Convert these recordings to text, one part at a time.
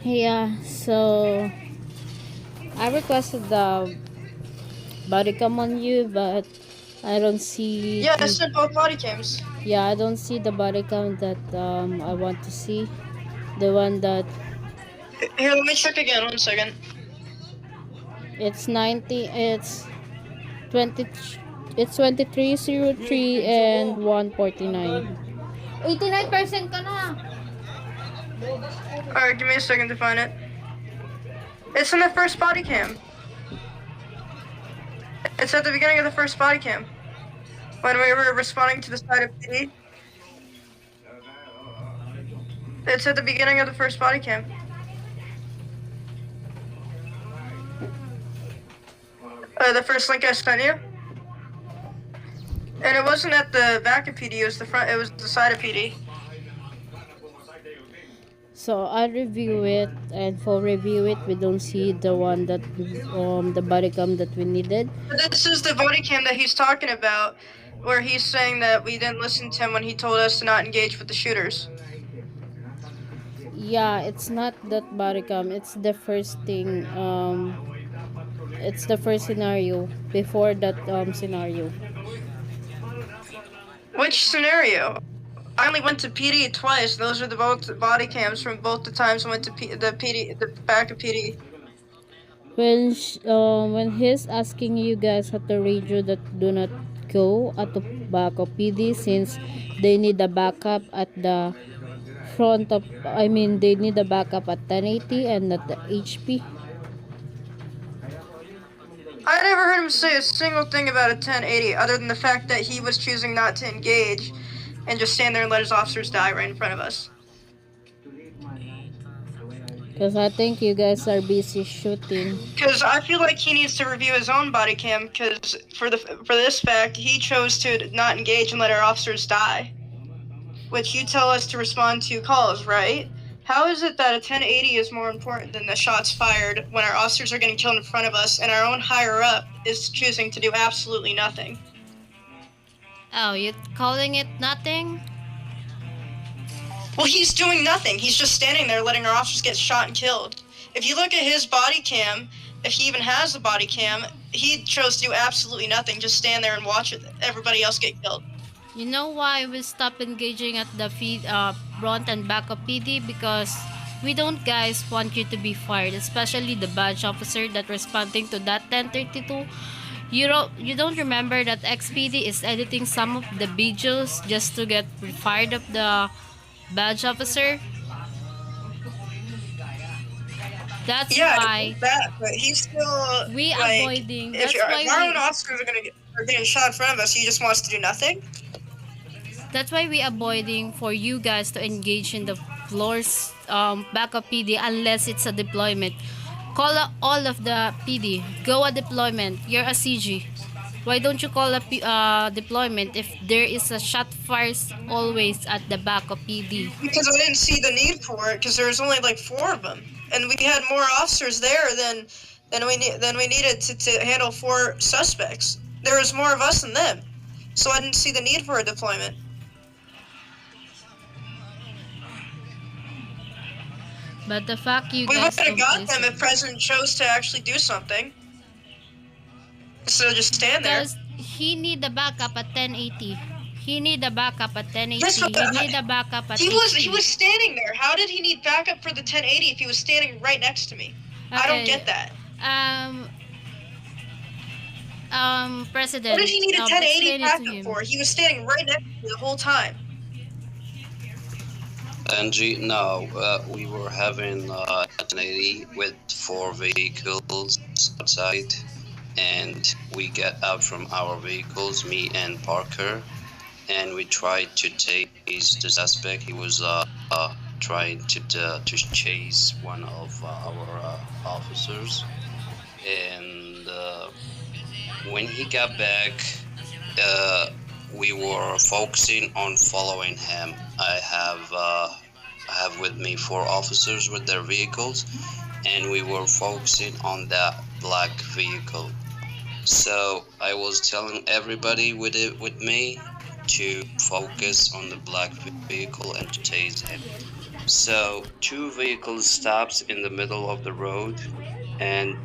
Yeah, so I requested the body cam on you, but I don't see. Yeah, I sent both body cams. Yeah, I don't see the body cam that I want to see. The one that Here, let me check again. 1 second. it's 90. It's 20. It's 2303 and 149. 89% ka na. Alright, give me a second to find it. It's in the first body cam. It's at the beginning of the first body cam. When we were responding to the side of PD. It's at the beginning of the first body cam. The first link I sent you. And it wasn't at the back of PD, it was the front, it was the side of PD. So I review it, and for review it, we don't see the one that the body cam that we needed. This is the body cam that he's talking about, where he's saying that we didn't listen to him when he told us to not engage with the shooters. Yeah, it's not that body cam. It's the first thing. It's the first scenario before that scenario. Which scenario? I only went to PD twice. Those are the both body cams from both the times I went to the back of PD. When he's asking you guys at the radio that do not go at the back of PD since they need a backup at the front of, I mean, they need a backup at 1080 and at the HP. I never heard him say a single thing about a 1080 other than the fact that he was choosing not to engage and just stand there and let his officers die right in front of us. Because I think you guys are busy shooting. Because I feel like he needs to review his own body cam, because for this fact, he chose to not engage and let our officers die. Which you tell us to respond to calls, right? How is it that a 1080 is more important than the shots fired when our officers are getting killed in front of us and our own higher up is choosing to do absolutely nothing? Oh, you're calling it nothing? Well, he's doing nothing. He's just standing there letting our officers get shot and killed. If you look at his body cam, if he even has a body cam, he chose to do absolutely nothing, just stand there and watch everybody else get killed. You know why we stopped engaging at the front and back of PD? Because we don't guys want you to be fired, especially the badge officer that responding to that 1032. You don't remember that XPD is editing some of the videos just to get fired of the badge officer? That's why but he's still we avoiding. That's why our own officers are getting shot in front of us. He just wants to do nothing. That's why we avoiding for you guys to engage in the floors backup PD unless it's a deployment. Call all of the PD. Go a deployment. You're a CG. Why don't you call a deployment if there is a shot fires always at the back of PD? Because I didn't see the need for it, because there was only like 4 of them, and we had more officers there than we needed to handle 4 suspects. There was more of us than them, so I didn't see the need for a deployment. But the fact you we guys would have got them if President chose to actually do something. So just stand there. Because he need the backup at 1080. He need the backup at 1080. Yes, he need the backup at he was standing there. How did he need backup for the 1080 if he was standing right next to me? Okay. I don't get that. President. What did he need a 1080 backup for? He was standing right next to me the whole time. Angie, no, we were having a 1080 with 4 vehicles outside, and we get out from our vehicles, me and Parker, and we tried to chase the suspect. He was trying to chase one of our officers, and when he got back, we were focusing on following him. I have with me 4 officers with their vehicles, and we were focusing on that black vehicle. So I was telling everybody with me to focus on the black vehicle and to chase him. So 2 vehicles stops in the middle of the road, and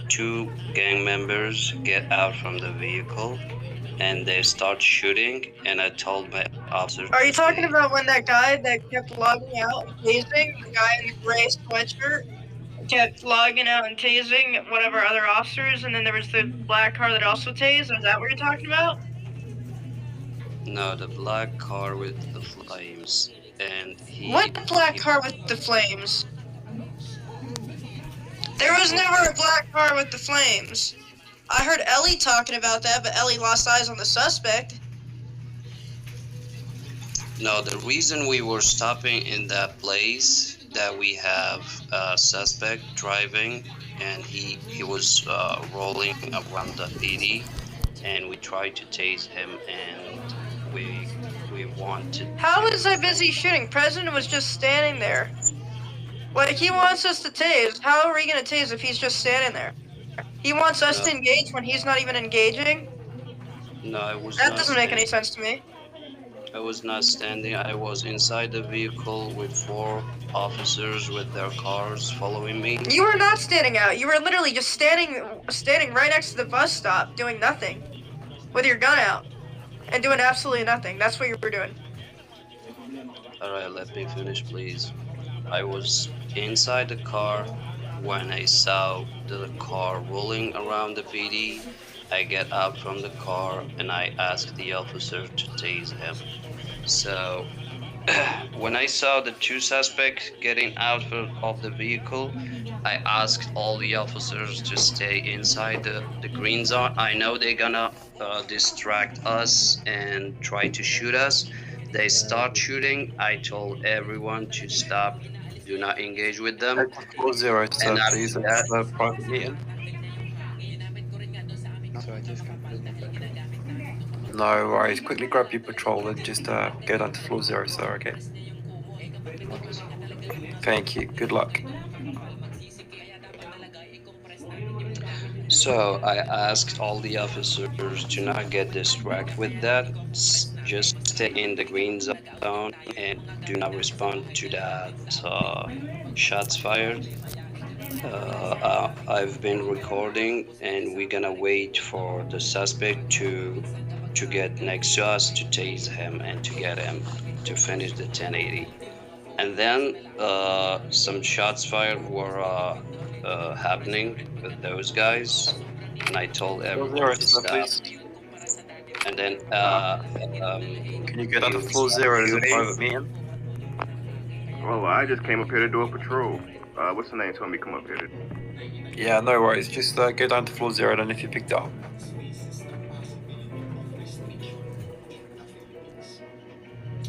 two gang members get out from the vehicle, and they start shooting. And I told my officer. Are you to talking stay. about when that guy that kept logging out and tasing, the guy in the gray sweatshirt, kept logging out and tasing one of our other officers, and then there was the black car that also tased? Is that what you're talking about? No, the black car with the flames, and What black car with the flames? There was never a black car with the flames. I heard Ellie talking about that, but Ellie lost eyes on the suspect. No, the reason we were stopping in that place that we have a suspect driving, and he was rolling around the 80, and we tried to tase him, and we wanted. How was I busy shooting? President was just standing there. Like, he wants us to tase. How are we gonna tase if he's just standing there? He wants us to engage when he's not even engaging? No, I was That not doesn't make any sense to me. I was not standing. I was inside the vehicle with 4 officers with their cars following me. You were not standing out. You were literally just standing right next to the bus stop, doing nothing, with your gun out, and doing absolutely nothing. That's what you were doing. Alright, let me finish, please. I was inside the car when I saw the car rolling around the PD. I get out from the car and I asked the officer to tase him. So when I saw the 2 suspects getting out of the vehicle, I asked all the officers to stay inside the green zone. I know they're gonna distract us and try to shoot us. They start shooting. I told everyone to stop, do not engage with them. 40, sir, And please, after that's that, a private meeting. No worries, quickly grab your patrol and just go down to floor 0, sir, okay? Thank you, good luck. so I asked all the officers to not get distracted with that. Just stay in the green zone and do not respond to that shots fired. I've been recording, and we're gonna wait for the suspect to get next to us to tase him and to get him to finish the 1080. And then some shots fired were happening with those guys, and I told everyone to stop. Please. And then Can you get down to floor 0 as a private meeting? Oh, I just came up here to do a patrol. What's the name? Told me to come up here to. Yeah, no worries, just go down to floor 0 then if you picked it up.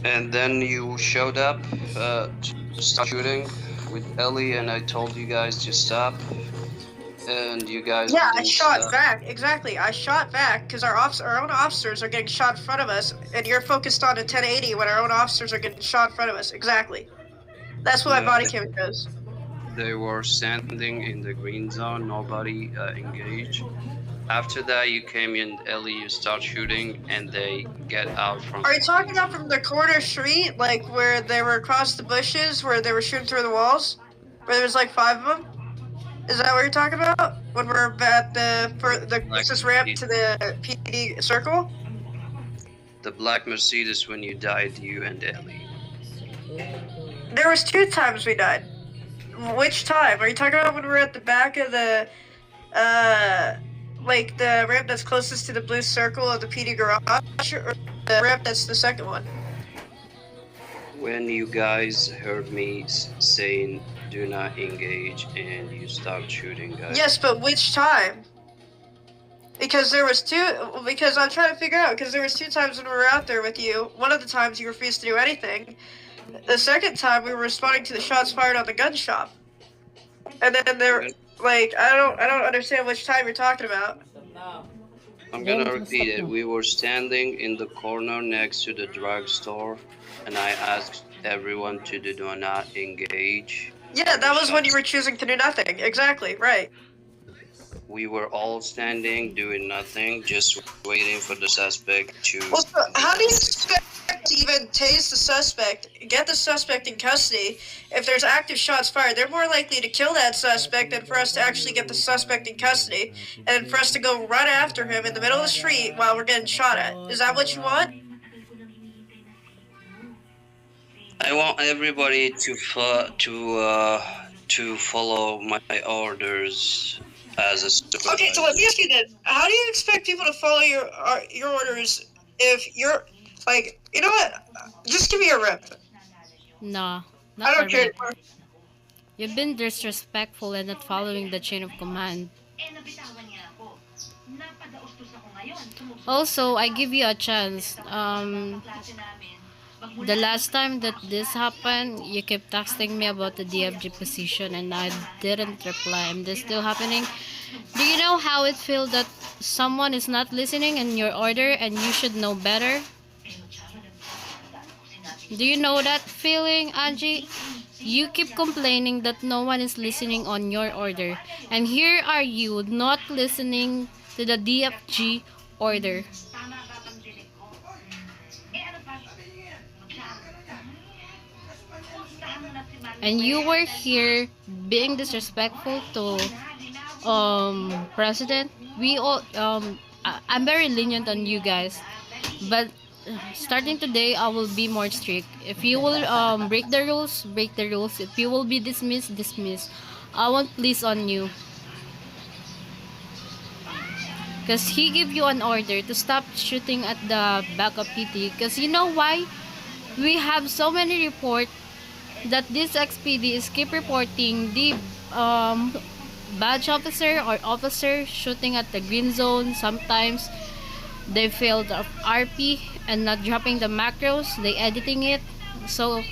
And then you showed up to start shooting with Ellie, and I told you guys to stop. And you guys. Yeah, I didn't shot stop. back. Exactly, I shot back because our own officers are getting shot in front of us, and you're focused on a 1080 when our own officers are getting shot in front of us. Exactly. That's what my body cam shows. They were standing in the green zone. Nobody engaged. After that, you came in, Ellie. You start shooting, and they get out from. Are you talking about from the corner street, like where they were across the bushes, where they were shooting through the walls, where there was like 5 of them? Is that what you're talking about? When we're at the closest ramp to the PD circle? The black Mercedes when you died, you and Ellie. There was 2 times we died. Which time? Are you talking about when we were at the back of the, like the ramp that's closest to the blue circle of the PD garage, or the ramp that's the second one? When you guys heard me saying do not engage and you stopped shooting, guys. Yes, but which time? Because there was 2, because I'm trying to figure out, because there was 2 times when we were out there with you. One of the times you refused to do anything. The second time we were responding to the shots fired on the gun shop. And then there, like, I don't understand which time you're talking about. I'm gonna repeat it. We were standing in the corner next to the drugstore, and I asked everyone to do not engage. Yeah, that was when you were choosing to do nothing. Exactly, right. We were all standing, doing nothing, just waiting for the suspect to. Well, so how do you expect to even tase the suspect, get the suspect in custody. If there's active shots fired, they're more likely to kill that suspect than for us to actually get the suspect in custody, and for us to go run after him in the middle of the street while we're getting shot at. Is that what you want? I want everybody to follow my orders as a supervisor. Okay, so let me ask you then: how do you expect people to follow your orders if you're like, you know what? Just give me a rip. No, I not don't care. already. You've been disrespectful and not following the chain of command. Also, I give you a chance. The last time that this happened, you kept texting me about the DFG position and I didn't reply. And this still happening. Do you know how it feels that someone is not listening in your order and you should know better? Do you know that feeling, Angie? You keep complaining that no one is listening on your order. And here are you not listening to the DFG order. And you were here being disrespectful to president. We all I'm very lenient on you guys, but starting today I will be more strict. If you will break the rules, break the rules. If you will be dismissed, dismiss. I won't please on you. Because he gave you an order to stop shooting at the backup PT. Because you know why? We have so many reports that this XPD is keep reporting the badge officer or officer shooting at the green zone. Sometimes they failed RP and not dropping the macros, they editing it. So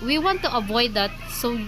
we want to avoid that. So